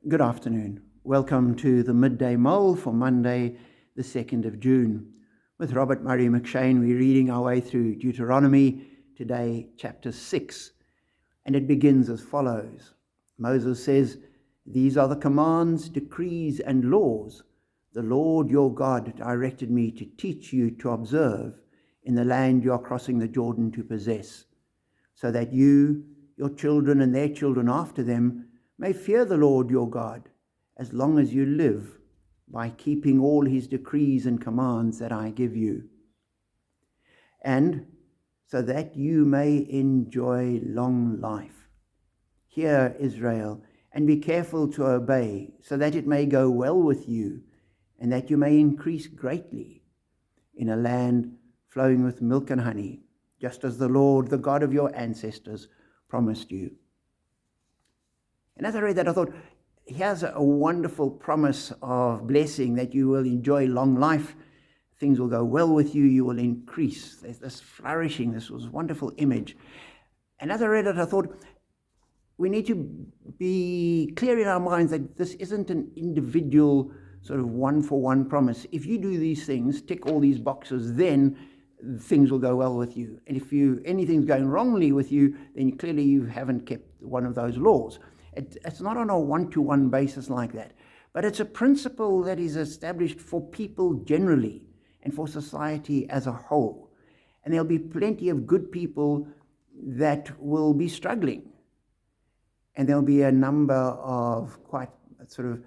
Good afternoon. Welcome to the Midday Mull for Monday, the 2nd of June. With Robert Murray McShane, we're reading our way through Deuteronomy, today chapter 6, and it begins as follows. Moses says, "These are the commands, decrees, and laws the Lord your God directed me to teach you to observe in the land you are crossing the Jordan to possess, so that you, your children, and their children after them may fear the Lord your God as long as you live, by keeping all his decrees and commands that I give you, and so that you may enjoy long life. Hear, Israel, and be careful to obey, so that it may go well with you, and that you may increase greatly in a land flowing with milk and honey, just as the Lord, the God of your ancestors, promised you." And as I read that, I thought, here's a wonderful promise of blessing, that you will enjoy long life, things will go well with you, you will increase. There's this flourishing, this was a wonderful image. And as I read it, I thought, we need to be clear in our minds that this isn't an individual sort of one-for-one promise. If you do these things, tick all these boxes, then things will go well with you. And if anything's going wrongly with you, then clearly you haven't kept one of those laws. It's not on a one-to-one basis like that, but it's a principle that is established for people generally and for society as a whole. And there'll be plenty of good people that will be struggling. And there'll be a number of quite sort of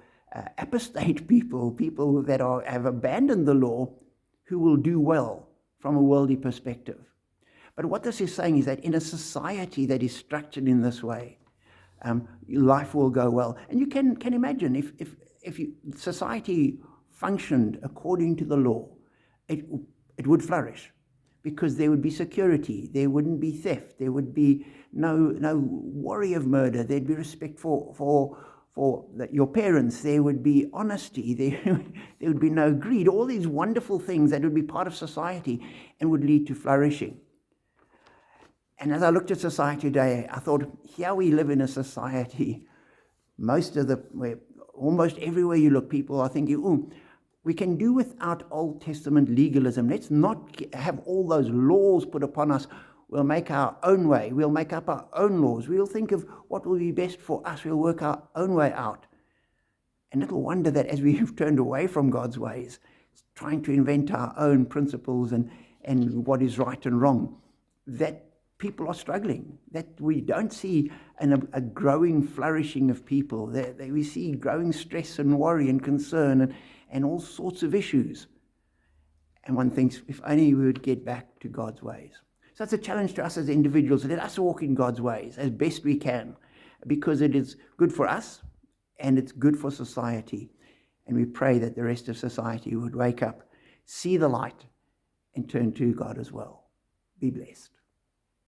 apostate people that have abandoned the law, who will do well from a worldly perspective. But what this is saying is that in a society that is structured in this way, life will go well. And you can imagine if society functioned according to the law, it would flourish, because there would be security, there wouldn't be theft, there would be no worry of murder, there'd be respect for your parents, there would be honesty, there would be no greed, all these wonderful things that would be part of society and would lead to flourishing. And as I looked at society today, I thought, here we live in a society, almost everywhere you look, people are thinking, we can do without Old Testament legalism. Let's not have all those laws put upon us. We'll make our own way. We'll make up our own laws. We'll think of what will be best for us. We'll work our own way out. And little wonder that as we've turned away from God's ways, trying to invent our own principles and what is right and wrong, that people are struggling, that we don't see a growing flourishing of people. We see growing stress and worry and concern and all sorts of issues. And one thinks, if only we would get back to God's ways. So it's a challenge to us as individuals. Let us walk in God's ways as best we can, because it is good for us and it's good for society. And we pray that the rest of society would wake up, see the light, and turn to God as well. Be blessed.